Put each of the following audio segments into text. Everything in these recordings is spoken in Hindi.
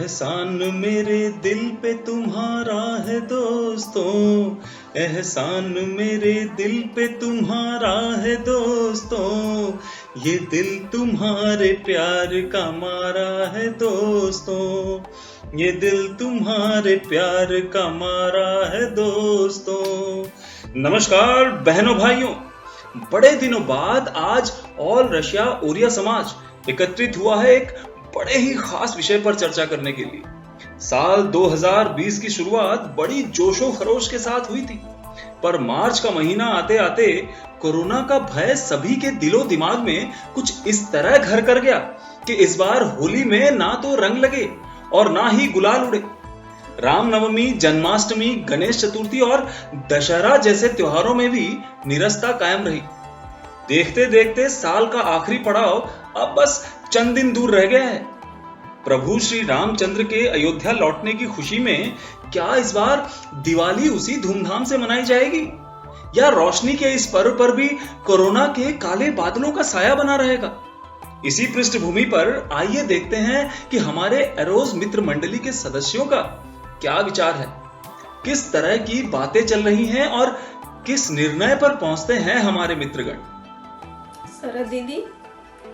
एहसान मेरे दिल पे तुम्हारा है दोस्तों, एहसान मेरे दिल पे तुम्हारा है दोस्तों, ये दिल तुम्हारे प्यार का मारा है दोस्तों, ये दिल तुम्हारे प्यार का मारा है दोस्तों। नमस्कार बहनों भाइयों, बड़े दिनों बाद आज ऑल रशिया ओरिया समाज एकत्रित हुआ है एक बड़े ही खास विषय पर चर्चा करने के लिए। साल 2020 की शुरुआत बड़ी जोशो खरोश के साथ हुई थी, पर मार्च का महीना आते आते कोरोना का भय सभी के दिलो दिमाग में कुछ इस तरह घर कर गया कि इस बार होली में ना तो रंग लगे और ना ही गुलाल उड़े। रामनवमी, जन्माष्टमी, गणेश चतुर्थी और दशहरा जैसे त्योहारों में भी निरस्ता कायम रही। देखते देखते साल का आखिरी पड़ाव अब बस चंद दिन दूर रह गया है। प्रभु श्री रामचंद्र के अयोध्या लौटने की खुशी में क्या इस बार दिवाली उसी धूमधाम से मनाई जाएगी, या रोशनी के इस पर्व पर भी कोरोना के काले बादलों का साया बना रहेगा? इसी पृष्ठभूमि पर आइए देखते हैं कि हमारे एरोस मित्र मंडली के सदस्यों का क्या विचार है, किस तरह की बातें चल रही हैं और किस निर्णय पर पहुंचते हैं हमारे मित्रगण। सरद दीदी,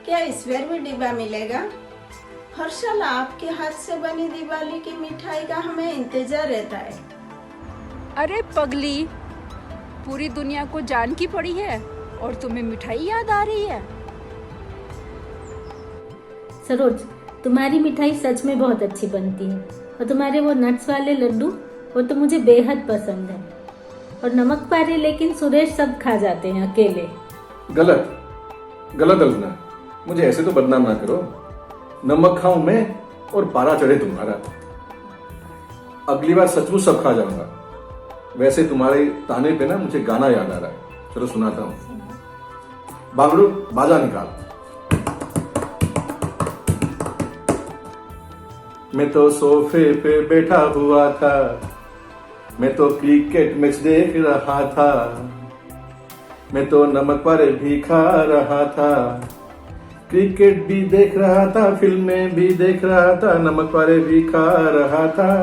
क्या इस बार भी डिब्बा मिलेगा? हर साल आपके हाथ से बनी दिवाली की मिठाई का हमें इंतजार रहता है। अरे पगली, पूरी दुनिया को जान की पड़ी है और तुम्हें मिठाई याद आ रही है? सरोज, तुम्हारी मिठाई सच में बहुत अच्छी बनती है और तुम्हारे वो नट्स वाले लड्डू, वो तो मुझे बेहद पसंद है। और नमक पारे लेकिन सुरेश सब खा जाते हैं अकेले। गलत गलत अलना, मुझे ऐसे तो बदनाम ना करो। नमक खाऊं मैं और पारा चढ़े तुम्हारा। अगली बार सचमुच सब खा जाऊंगा। वैसे तुम्हारे ताने पे ना मुझे गाना याद आ रहा है, चलो सुनाता हूं। बाबरू, बाजा निकाल। मैं तो सोफे पे बैठा हुआ था, मैं तो क्रिकेट मैच देख रहा था, मैं तो नमक पारे भी खा रहा था, क्रिकेट भी देख रहा था, फिल्में भी देख रहा था, नमक पारे भी खा रहा था।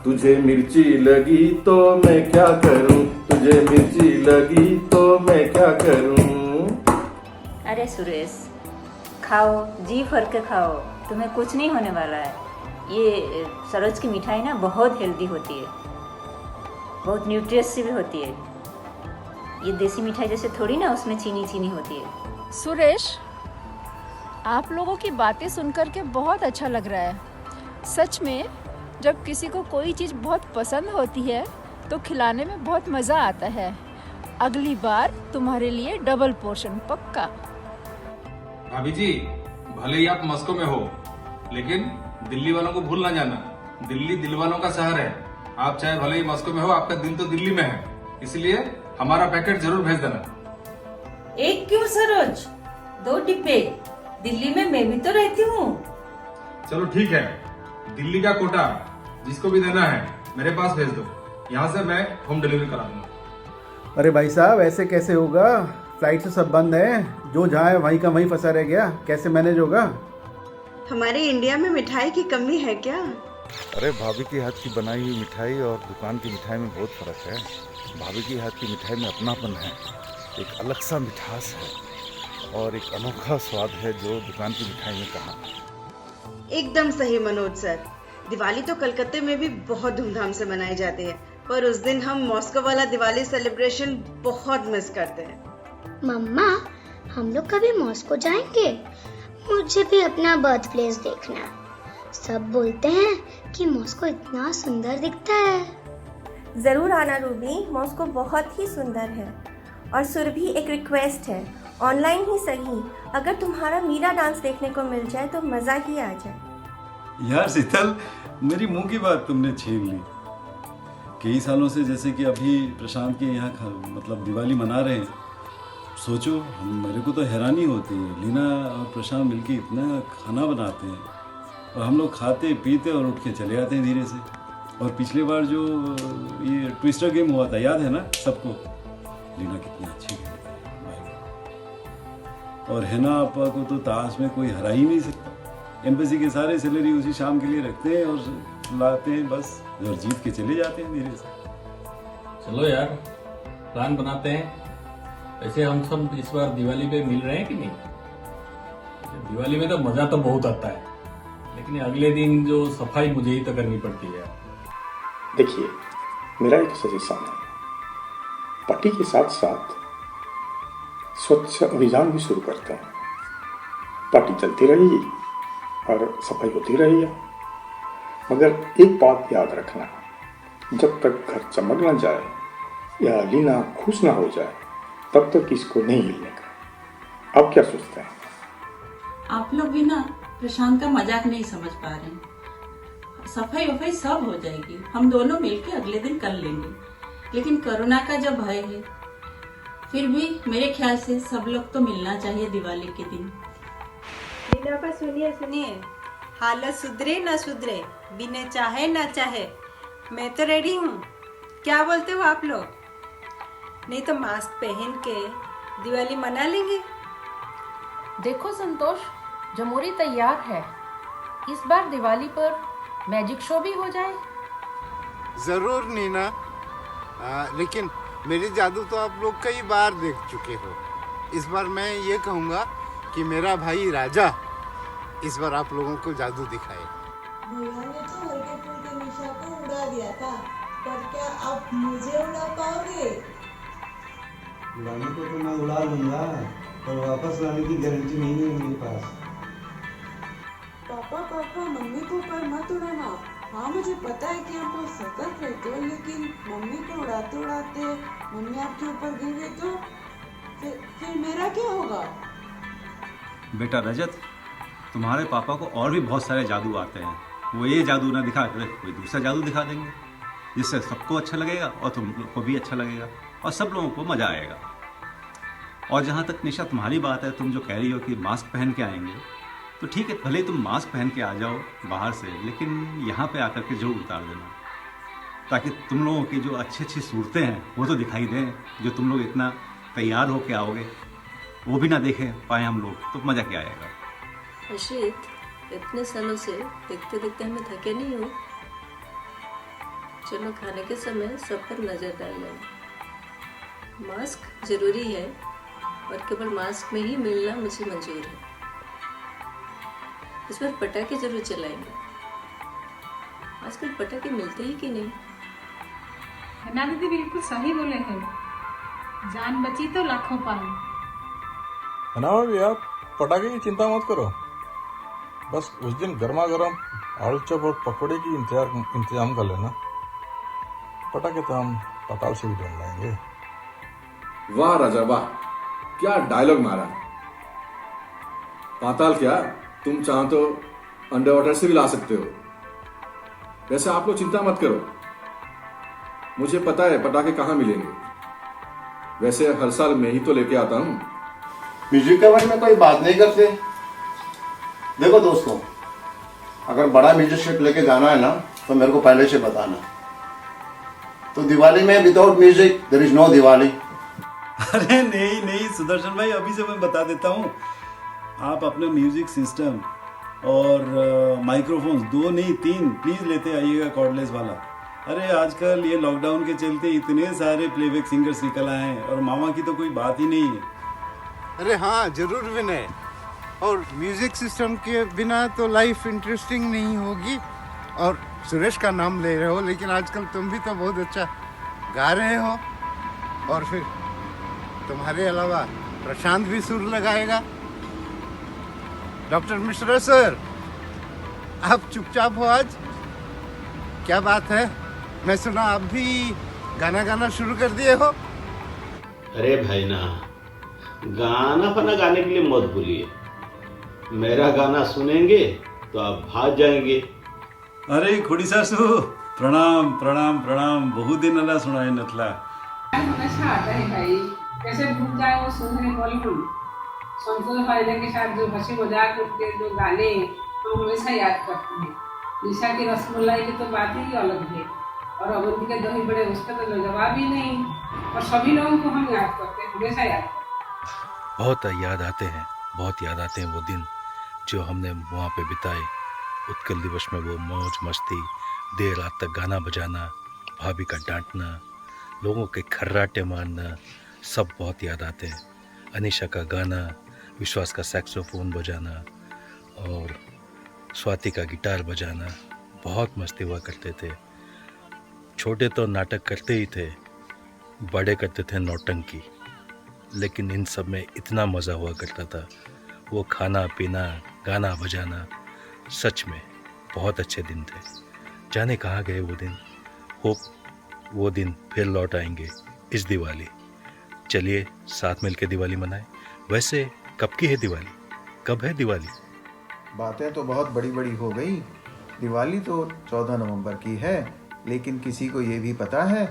तुझे मिर्ची लगी तो मैं क्या करूं, तुझे मिर्ची लगी तो मैं क्या करूं। अरे सुरेश, खाओ, जी भर के खाओ, तुम्हें कुछ नहीं होने वाला है। ये सरोज की मिठाई ना बहुत हेल्दी होती है, बहुत न्यूट्रियस भी होती है। ये देसी मिठाई जैसे थोड़ी ना उसमें चीनी होती है। सुरेश, आप लोगों की बातें सुनकर के बहुत अच्छा लग रहा है। सच में जब किसी को कोई चीज़ बहुत पसंद होती है तो खिलाने में बहुत मज़ा आता है। अगली बार तुम्हारे लिए डबल पोर्शन पक्का। भाभी जी, भले ही आप मॉस्को में हो, लेकिन दिल्ली वालों को भूल ना जाना। दिल्ली दिल वालों का शहर है। आप चाहे भले ही मॉस्को में हो, आपका दिल तो दिल्ली में है, इसलिए हमारा पैकेट जरूर भेज देना। एक क्यों सरोज, 2 डिब्बे। दिल्ली में मैं भी तो रहती हूँ। चलो ठीक है, दिल्ली का कोटा जिसको भी देना है मेरे पास भेज दो, यहाँ से मैं होम डिलीवरी करा दूंगा। अरे भाई साहब, ऐसे कैसे होगा? फ्लाइट से सब बंद है, जो जहाँ है वहीं का वहीं फंसा रह गया, कैसे मैनेज होगा? हमारे इंडिया में मिठाई की कमी है क्या? अरे भाभी की हाथ की बनाई हुई मिठाई और दुकान की मिठाई में बहुत फर्क है। भाभी की हाथ की मिठाई में अपनापन है, एक अलग सा मिठास है और एक अनोखा स्वाद है जो दुकान की मिठाई में कहाँ। एकदम सही मनोज सर। दिवाली तो कलकत्ते में भी बहुत धूमधाम से मनाई जाती है, पर उस दिन हम मॉस्को वाला दिवाली सेलिब्रेशन बहुत मिस करते हैं। मम्मा, हम लोग कभी मॉस्को जाएंगे? मुझे भी अपना बर्थ प्लेस देखना है। सब बोलते हैं कि मॉस्को इतना सुंदर दिखता है। ज़रूर आना रूबी, मॉस्को बहुत ही सुंदर है। और सुरभि, एक रिक्वेस्ट है, ऑनलाइन ही सही, अगर तुम्हारा मीरा डांस देखने को मिल जाए तो मज़ा ही आ जाए। यार शीतल, मेरी मुंह की बात तुमने छीन ली। कई सालों से जैसे कि अभी प्रशांत के यहाँ मतलब दिवाली मना रहे हैं, सोचो मेरे को तो हैरानी होती है। लीना और प्रशांत मिलके इतना खाना बनाते हैं और हम लोग खाते पीते और उठ के चले आते हैं धीरे से। और पिछली बार जो ये ट्विस्टर गेम हुआ था, याद है ना सबको? लीना कितनी अच्छी खेलती है और हैना आपा को तो ताश में कोई हरा ही नहीं सकता। एम्बेसी के सारे सैलरी उसी शाम के लिए रखते हैं और लाते हैं बस, और जीत के चले जाते हैं धीरे से। चलो यार प्लान बनाते हैं। वैसे हम सब इस बार दिवाली पे मिल रहे हैं कि नहीं? दिवाली में तो मजा तो बहुत आता है, लेकिन अगले दिन जो सफाई मुझे ही तो करनी पड़ती है। देखिए, मेरा एक सजेशन है, पार्टी के साथ साथ स्वच्छ अभियान भी शुरू करते हैं। पार्टी चलती रहेगी और सफाई होती रहेगी, मगर एक बात याद रखना, जब तक घर चमक न जाए या लीना खुश ना हो जाए तब तक इसको नहीं हिलने का। आप क्या सोचते हैं? आप लोग भी ना प्रशांत का मजाक नहीं समझ पा रहे हैं। सफाई वफाई सब हो जाएगी, हम दोनों मिलके अगले दिन कर लेंगे, लेकिन कोरोना का जब भय है, फिर भी मेरे ख्याल से सब लोग तो मिलना चाहिए दिवाली के दिन। लीना सुनिए, हालत सुधरे ना सुधरे, बिना चाहे ना चाहे, मैं तो रेडी हूँ। क्या बोलते हो आप लोग? नहीं तो मास्क पहन के दिवाली मना लेंगे। देखो संतोष, जमूरी तैयार है, इस बार दिवाली पर मैजिक शो भी हो जाए। जरूर नीना, लेकिन मेरी जादू तो आप लोग कई बार देख चुके हो। इस बार मैं ये कहूँगा कि मेरा भाई राजा इस बार आप लोगों को जादू दिखाए। भैया ने तो हल्के फुल्के निशा को उड़ा दिया था, पर क्या आप मुझे उड़ा पाओगे? उड़ाने को तो मैं उड़ा लूंगा, पर वापस लाने की गारंटी नहीं है मेरे पास। पापा मम्मी को ऊपर मत उड़ाना। हाँ मुझे पता है कि आप सतर्क रहते हो, लेकिन मम्मी को उड़ाते उड़ाते मम्मी आपके ऊपर गिर गई तो फिर मेरा क्या होगा? बेटा रजत, तुम्हारे पापा को और भी बहुत सारे जादू आते हैं, वो ये जादू ना दिखा कोई दूसरा जादू दिखा देंगे, जिससे सबको अच्छा लगेगा और तुम लोग को भी अच्छा लगेगा और सब लोगों को मज़ा आएगा। और जहाँ तक निशा तुम्हारी बात है, तुम जो कह रही हो कि मास्क पहन के आएंगे, तो ठीक है, भले तुम मास्क पहन के आ जाओ बाहर से, लेकिन यहाँ पे आकर के जरूर उतार देना, ताकि तुम लोगों की जो अच्छी अच्छी सूरतें हैं वो तो दिखाई दें। जो तुम लोग इतना तैयार होके आओगे वो भी ना देखे पाए हम लोग, तो मज़ा क्या आएगा। हर्षित, इतने सालों से देखते देखते हमें थके नहीं हो। चलो खाने के समय सब पर नजर डाल लें। मास्क जरूरी है और केवल मास्क में ही मिलना मुझे मंजूर है। इस बार पटाखे जरूर चलाएंगे। आजकल पटाखे मिलते ही कि नहीं? ना दीदी बिल्कुल सही बोले हैं, जान बची तो लाखों पाए। है ना भैया, पटाखे की चिंता मत करो, बस उस दिन गर्मा गर्म आलू चप और पकौड़े की इंतजाम कर लेना। पटाखे तो हम पाताल से भी ढूंढ लाएंगे। वाह राजा वाह, क्या डायलॉग मारा। पाताल क्या, तुम चाहो तो अंडर वाटर से भी ला सकते हो। वैसे आप लोग चिंता मत करो, मुझे पता है पटाखे कहाँ मिलेंगे। वैसे हर साल मैं ही तो लेके आता हूँ। म्यूजिक के बारे में कोई बात नहीं करते। देखो दोस्तों, अगर बड़ा म्यूजिक सेट लेके जाना है ना तो मेरे को पहले से बताना। तो दिवाली में without music there is no Diwali. अरे नहीं सुदर्शन भाई, अभी से मैं बता देता हूँ। आप अपना म्यूजिक सिस्टम और माइक्रोफोन्स 2 नहीं 3 प्लीज लेते आइएगा, कॉर्डलेस वाला। अरे आजकल ये लॉकडाउन के चलते इतने सारे प्लेबैक सिंगर्स निकल आए हैं और मामा की तो कोई बात ही नहीं है। अरे हाँ जरूर विनय, और म्यूजिक सिस्टम के बिना तो लाइफ इंटरेस्टिंग नहीं होगी। और सुरेश का नाम ले रहे हो, लेकिन आजकल तुम भी तो बहुत अच्छा गा रहे हो, और फिर तुम्हारे अलावा प्रशांत भी सुर लगाएगा। डॉक्टर मिश्रा सर, आप चुपचाप हो आज, क्या बात है? मैं सुना आप भी गाना गाना शुरू कर दिए हो। अरे भाई ना, गाना फना गाने के लिए मत भूलिए, मेरा गाना सुनेंगे तो आप भाग जाएंगे। अरे खुड़ी सासू, प्रणाम प्रणाम प्रणाम, बहुत दिन अल्लाह सुनाए नथला। हमेशा आता है भाई, कैसे भूल जाए वो सुनने बोलूं। संतोष फायदे के साथ जो हंसी मजाक करते जो गाने हम हमेशा याद करते हैं। निशा की रसमलाई की तो बात ही अलग है, और अवंती के दही बड़े उसका तो जवाब ही नहीं, और सभी लोगों को हम याद करते हैं, हमेशा याद करते हैं। बहुत याद आते हैं, बहुत याद आते हैं वो दिन जो हमने वहाँ पे बिताए। उत्कल दिवस में वो मौज मस्ती, देर रात तक गाना बजाना, भाभी का डांटना, लोगों के खर्राटे मारना, सब बहुत याद आते हैं। अनीशा का गाना, विश्वास का सैक्सोफोन बजाना और स्वाति का गिटार बजाना, बहुत मस्ती हुआ करते थे। छोटे तो नाटक करते ही थे, बड़े करते थे नौटंकी, लेकिन इन सब में इतना मज़ा हुआ करता था। वो खाना पीना, गाना बजाना, सच में बहुत अच्छे दिन थे। जाने कहाँ गए वो दिन। होप वो दिन फिर लौट आएंगे इस दिवाली। चलिए साथ मिलकर दिवाली मनाएं। वैसे कब की है दिवाली? कब है दिवाली? बातें तो बहुत बड़ी बड़ी हो गई। दिवाली तो 14 नवंबर की है, लेकिन किसी को ये भी पता है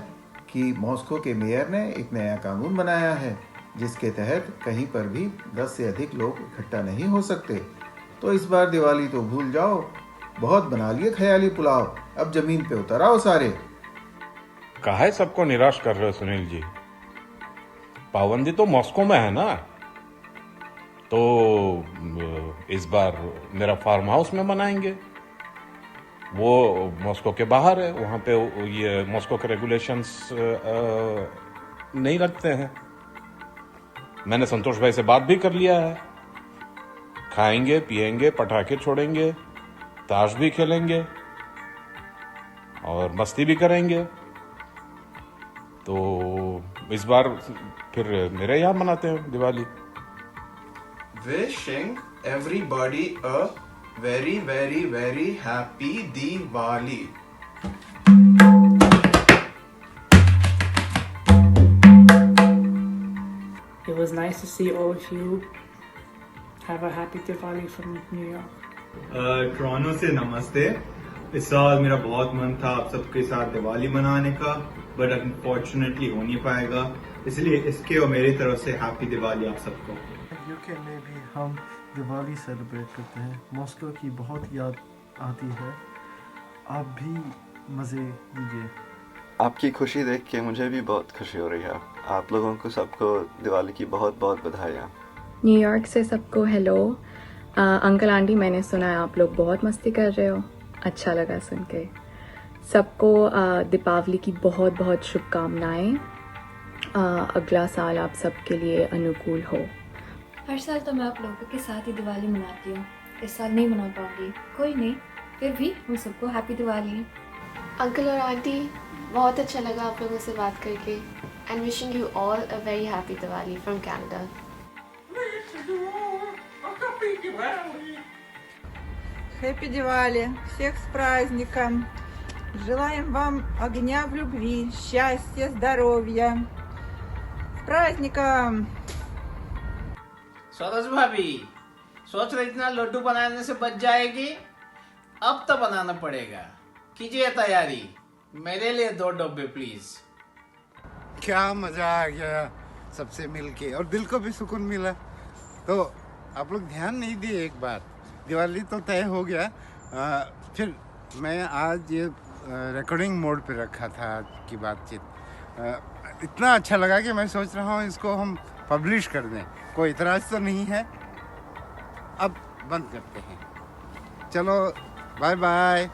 कि मॉस्को के मेयर ने एक नया कानून बनाया है जिसके तहत कहीं पर भी 10 से अधिक लोग इकट्ठा नहीं हो सकते। तो इस बार दिवाली तो भूल जाओ, बहुत बना लिए ख्याली पुलाव, अब जमीन पे उतर आओ सारे। काहे सबको निराश कर रहे हो सुनील जी? पाबंदी तो मॉस्को में है ना, तो इस बार मेरा फार्म हाउस में मनाएंगे। वो मॉस्को के बाहर है, वहाँ पे ये मॉस्को के रेगुलेशंस नहीं लगते हैं। मैंने संतोष भाई से बात भी कर लिया है। खाएंगे, पिएंगे, पटाखे छोड़ेंगे, ताश भी खेलेंगे और मस्ती भी करेंगे। तो इस बार फिर मेरे यहाँ मनाते हैं Diwali. Wishing everybody a very very very happy Diwali. It was nice to see all of you. Have a happy Diwali from New York. Toronto से नमस्ते। इस साल मेरा बहुत मन था आप सबके साथ दिवाली मनाने का, बट अनफॉर्चुनेटली हो नहीं पाएगा, इसलिए इसके और मेरी तरफ से हैप्पी दिवाली आप सबको। यूके में भी हम दिवाली सेलिब्रेट करते हैं। मॉस्को की बहुत याद आती है। आप भी मज़े लीजिए। आपकी खुशी देख के मुझे भी बहुत खुशी हो रही है। आप लोगों को सबको दिवाली की बहुत बहुत बधाइयाँ। न्यूयॉर्क से सबको हेलो। अंकल आंटी, मैंने सुना है आप लोग बहुत मस्ती कर रहे हो, अच्छा लगा सुन के। सबको दीपावली की बहुत बहुत शुभकामनाएं। अगला साल आप सबके लिए अनुकूल हो। हर साल तो मैं आप लोगों के साथ ही दिवाली मनाती हूँ, इस साल नहीं मना पाऊंगी, कोई नहीं, फिर भी हम सबको हैप्पी दिवाली। अंकल और आंटी, बहुत अच्छा लगा आप लोगों से बात करके। And wishing you all a very happy Diwali from Canada. Happy Diwali! Всех с праздником! Желаем вам огня в любви, счастья, здоровья! С праздником! Saroj भाभी, सोच रही थी ना लड्डू बनाने से बच जाएगी, अब तो बनाना पड़ेगा। कीजिए तैयारी, मेरे लिए 2 डब्बे प्लीज। क्या मजा आ गया सबसे मिलके, और दिल को भी सुकून मिला। तो आप लोग ध्यान नहीं दिए, एक बार दिवाली तो तय हो गया। फिर मैं आज ये रिकॉर्डिंग मोड पे रखा था आज की बातचीत। इतना अच्छा लगा कि मैं सोच रहा हूँ इसको हम पब्लिश कर दें। कोई इतराज़ तो नहीं है? अब बंद करते हैं। चलो बाय बाय।